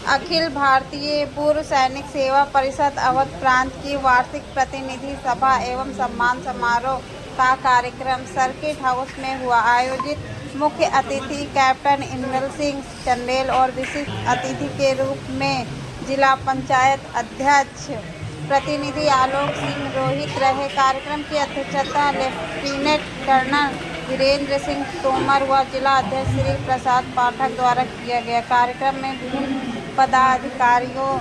अखिल भारतीय पूर्व सैनिक सेवा परिषद अवध प्रांत की वार्षिक प्रतिनिधि सभा एवं सम्मान समारोह का कार्यक्रम सर्किट हाउस में हुआ। आयोजित मुख्य अतिथि कैप्टन इंद्र सिंह चंदेल और विशिष्ट अतिथि के रूप में जिला पंचायत अध्यक्ष प्रतिनिधि आलोक सिंह रोहित रहे। कार्यक्रम की अध्यक्षता लेफ्टिनेंट कर्नल वीरेंद्र सिंह तोमर व जिला अध्यक्ष श्री प्रसाद पाठक द्वारा किया गया। कार्यक्रम में विभिन्न पदाधिकारियों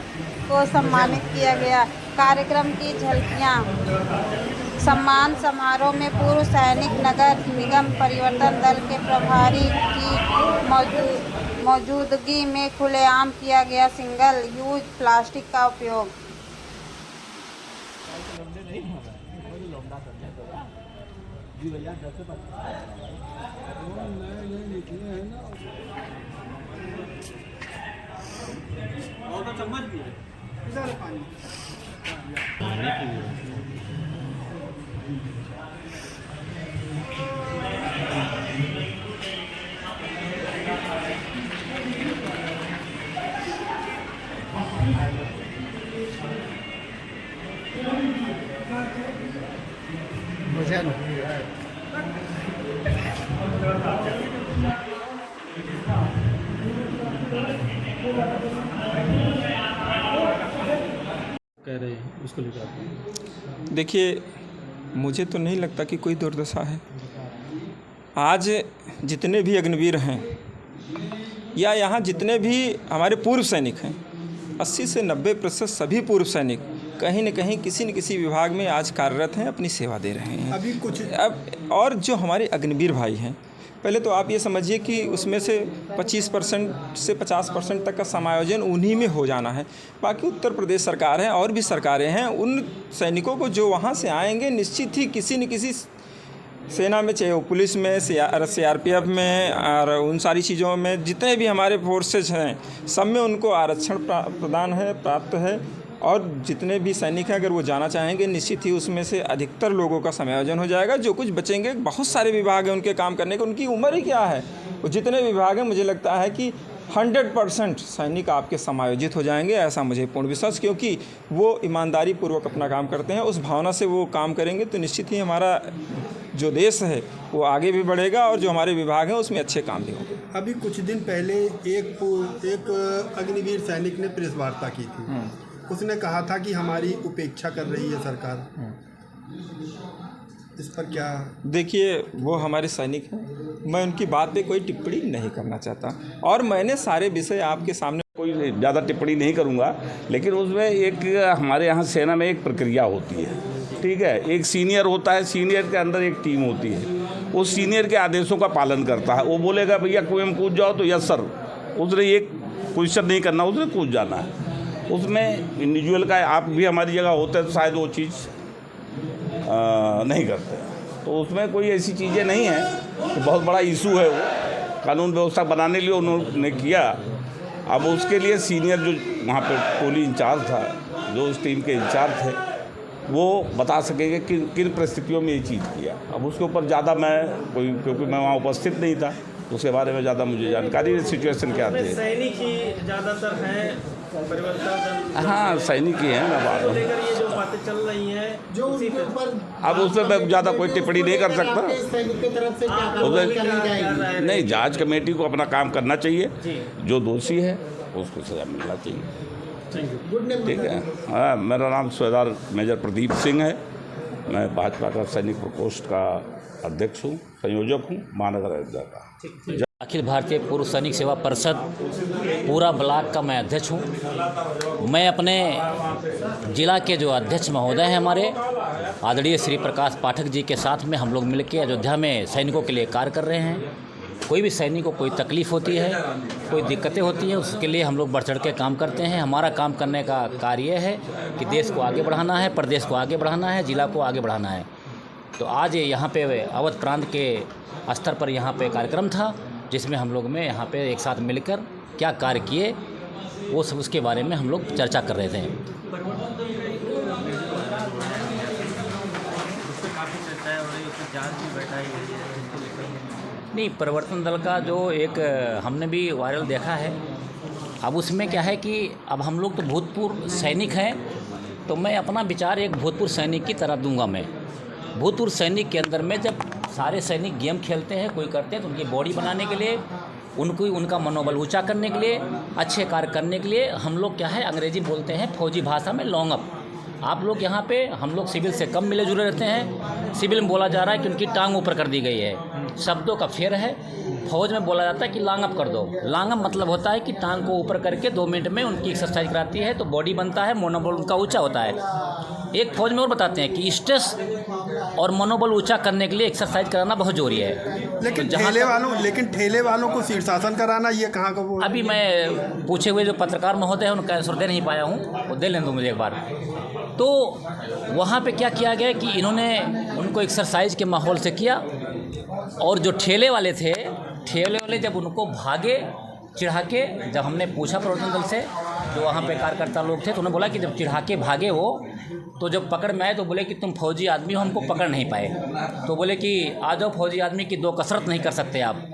को सम्मानित किया गया। कार्यक्रम की झलकियां। सम्मान समारोह में पूर्व सैनिक नगर निगम परिवर्तन दल के प्रभारी की मौजूदगी में खुलेआम किया गया सिंगल यूज प्लास्टिक का उपयोग। चम्मच भी है इधर पानी कह रहे हैं उसको लेकर। देखिए, मुझे तो नहीं लगता कि कोई दुर्दशा है। आज जितने भी अग्निवीर हैं या यहाँ जितने भी हमारे पूर्व सैनिक हैं, 80 से 90% सभी पूर्व सैनिक कहीं न कहीं किसी न किसी विभाग में आज कार्यरत हैं, अपनी सेवा दे रहे हैं। अभी कुछ और जो हमारे अग्निवीर भाई हैं, पहले तो आप ये समझिए कि उसमें से 25% से 50% तक का समायोजन उन्हीं में हो जाना है। बाकी उत्तर प्रदेश सरकार है और भी सरकारें हैं, उन सैनिकों को जो वहाँ से आएंगे निश्चित ही किसी न किसी सेना में, चाहे वो पुलिस में, CRPF में और उन सारी चीज़ों में जितने भी हमारे फोर्सेज हैं, सब में उनको आरक्षण प्रदान है, प्राप्त है। और जितने भी सैनिक हैं, अगर वो जाना चाहेंगे, निश्चित ही उसमें से अधिकतर लोगों का समायोजन हो जाएगा। जो कुछ बचेंगे, बहुत सारे विभाग हैं उनके काम करने के, उनकी उम्र ही क्या है। वो जितने विभाग हैं, मुझे लगता है कि 100% सैनिक आपके समायोजित हो जाएंगे, ऐसा मुझे पूर्ण विश्वास, क्योंकि वो ईमानदारी पूर्वक अपना काम करते हैं। उस भावना से वो काम करेंगे तो निश्चित ही हमारा जो देश है वो आगे भी बढ़ेगा और जो हमारे विभाग हैं उसमें अच्छे काम भी होंगे। अभी कुछ दिन पहले एक अग्निवीर सैनिक ने प्रेस वार्ता की थी। उसने कहा था कि हमारी उपेक्षा कर रही है सरकार। इस पर क्या? देखिए, वो हमारे सैनिक हैं, मैं उनकी बात पे कोई टिप्पणी नहीं करना चाहता और मैंने सारे विषय आपके सामने कोई ज़्यादा टिप्पणी नहीं करूंगा। लेकिन उसमें एक हमारे यहाँ सेना में एक प्रक्रिया होती है, ठीक है। एक सीनियर होता है, सीनियर के अंदर एक टीम होती है, उस सीनियर के आदेशों का पालन करता है। वो बोलेगा भैया कुएं कूद जाओ तो यस सर, उसने एक क्वेश्चन नहीं करना, उसने कूद जाना है। उसमें इंडिविजुअल का, आप भी हमारी जगह होते हैं तो शायद वो चीज़ नहीं करते। तो उसमें कोई ऐसी चीज़ें नहीं हैं कि बहुत बड़ा इशू है। वो कानून व्यवस्था बनाने के लिए उन्होंने किया। अब उसके लिए सीनियर जो वहाँ पे टोली इंचार्ज था, जो उस टीम के इंचार्ज थे, वो बता सकेंगे कि किन परिस्थितियों में ये चीज़ किया। अब उसके ऊपर ज़्यादा क्योंकि मैं वहाँ उपस्थित नहीं था, उसके बारे में ज़्यादा मुझे जानकारी नहीं, सिचुएशन क्या थी। सैनिक ही ज़्यादातर हैं परिवर्तन। हाँ, सैनिक ही हैं। मैं बात लेकर ये जो बातें चल रही हैं जो उसी पर, अब उसमें मैं ज़्यादा कोई टिप्पणी नहीं कर सकता। नहीं, जांच कमेटी को अपना काम करना चाहिए, जो दोषी है उसको सजा मिलना चाहिए, ठीक है। हाँ, मेरा नाम सूबेदार मेजर प्रदीप सिंह है। मैं भाजपा का सैनिक प्रकोष्ठ का अध्यक्ष हूँ, संयोजक हूँ, महानगर अयोध्या का। अखिल भारतीय पूर्व सैनिक सेवा परिषद पूरा ब्लॉक का मैं अध्यक्ष हूँ। मैं अपने जिला के जो अध्यक्ष महोदय हैं हमारे आदरणीय श्री प्रकाश पाठक जी के साथ में हम लोग मिलकर अयोध्या में सैनिकों के लिए कार्य कर रहे हैं। कोई भी सैनिक को कोई तकलीफ़ होती है, कोई दिक्कतें होती हैं, उसके लिए हम लोग बढ़ चढ़ के काम करते हैं। हमारा काम करने का कार्य है कि देश को आगे बढ़ाना है, प्रदेश को आगे बढ़ाना है, जिला को आगे बढ़ाना है। तो आज यहाँ पे अवध प्रांत के स्तर पर यहाँ पे कार्यक्रम था, जिसमें हम लोग में यहाँ पे एक साथ मिलकर क्या कार्य किए वो सब उसके बारे में हम लोग चर्चा कर रहे थे। नहीं, परिवर्तन दल का जो एक हमने भी वायरल देखा है अब उसमें क्या है कि अब हम लोग तो भूतपूर्व सैनिक हैं, तो मैं अपना विचार एक भूतपूर्व सैनिक की तरह दूंगा। मैं भूतपूर्व सैनिक के अंदर में जब सारे सैनिक गेम खेलते हैं, कोई करते हैं, तो उनकी बॉडी बनाने के लिए, उनका मनोबल ऊंचा करने के लिए, अच्छे कार्य करने के लिए हम लोग क्या है, अंग्रेजी बोलते हैं फौजी भाषा में लॉन्ग अप। आप लोग यहाँ पे हम लोग सिविल से कम मिले जुले रहते हैं। सिविल में बोला जा रहा है कि उनकी टांग ऊपर कर दी गई है, शब्दों का फेर है। फौज में बोला जाता है कि लॉन्ग अप कर दो। लॉन्ग अप मतलब होता है कि टांग को ऊपर करके 2 मिनट में उनकी एक्सरसाइज कराती है, तो बॉडी बनता है, मनोबल उनका ऊंचा होता है। एक फौज में और बताते हैं कि स्ट्रेस और मनोबल ऊंचा करने के लिए एक्सरसाइज कराना बहुत जरूरी है। लेकिन तो ठेले वालों को शीर्षासन कराना, ये कहाँ का वो है? अभी मैं पूछे हुए जो पत्रकार महोदय हैं उनका आंसर दे नहीं पाया हूँ, वो दे लें दो मुझे एक बार। तो वहाँ पे क्या किया गया कि इन्होंने उनको एक्सरसाइज के माहौल से किया, और जो ठेले वाले थे, ठेले वाले जब उनको भागे चिढ़ा के, जब हमने पूछा प्रवर्तन दल से, जो वहाँ पे कार्यकर्ता लोग थे, तो उन्होंने बोला कि जब चिढ़ा के भागे वो, तो जब पकड़ में आए तो बोले कि तुम फौजी आदमी हो, हमको पकड़ नहीं पाए। तो बोले कि आ जाओ फौजी आदमी की 2 कसरत नहीं कर सकते आप।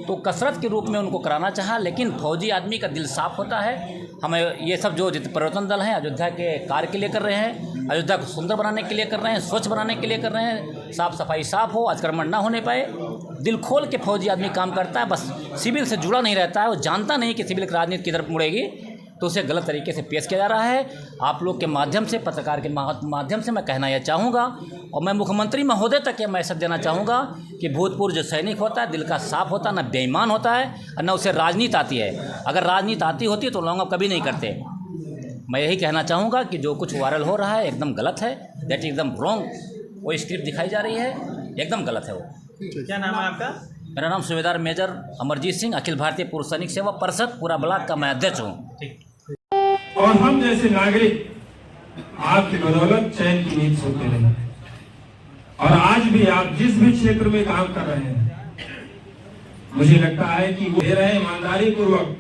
तो कसरत के रूप में उनको कराना चाहा, लेकिन फौजी आदमी का दिल साफ होता है। हमें ये सब जो परिवर्तन दल हैं अयोध्या के कार्य के लिए कर रहे हैं, अयोध्या को सुंदर बनाने के लिए कर रहे हैं, स्वच्छ बनाने के लिए कर रहे हैं, साफ सफाई साफ हो, अतिक्रमण ना होने पाए। दिल खोल के फौजी आदमी काम करता है, बस सिविल से जुड़ा नहीं रहता है। वो जानता नहीं कि सिविल की राजनीति की तरफ मुड़ेगी, तो उसे गलत तरीके से पेश किया जा रहा है। आप लोग के माध्यम से, पत्रकार के माध्यम से मैं कहना यह चाहूँगा, और मैं मुख्यमंत्री महोदय तक यह मैसेज देना चाहूँगा कि भूतपूर्व जो सैनिक होता है दिल का साफ होता है, न बेईमान होता है और न उसे राजनीति आती है। अगर राजनीति आती होती तो लोग कभी नहीं करते। मैं यही कहना चाहूँगा कि जो कुछ वायरल हो रहा है एकदम गलत है, दैट एकदम रॉन्ग। वो स्क्रिप्ट दिखाई जा रही है, एकदम गलत है वो। क्या नाम है आपका? मेरा नाम सूबेदार मेजर अमरजीत सिंह, अखिल भारतीय पूर्व सैनिक सेवा परिषद पूरा ब्लॉक का मैं अध्यक्ष हूँ। और हम जैसे नागरिक आपकी बदौलत चैन की नींद सोते रहे, और आज भी आप जिस भी क्षेत्र में काम कर रहे हैं, मुझे लगता है कि वो दे रहे हैं, ईमानदारी पूर्वक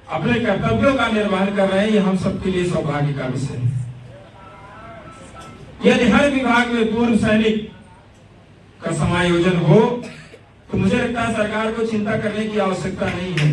अपने कर्तव्यों का निर्वहन कर रहे हैं। ये हम सबके लिए सौभाग्य का विषय है। यदि हर विभाग में पूर्व सैनिक का समायोजन हो, तो मुझे लगता है सरकार को चिंता करने की आवश्यकता नहीं है।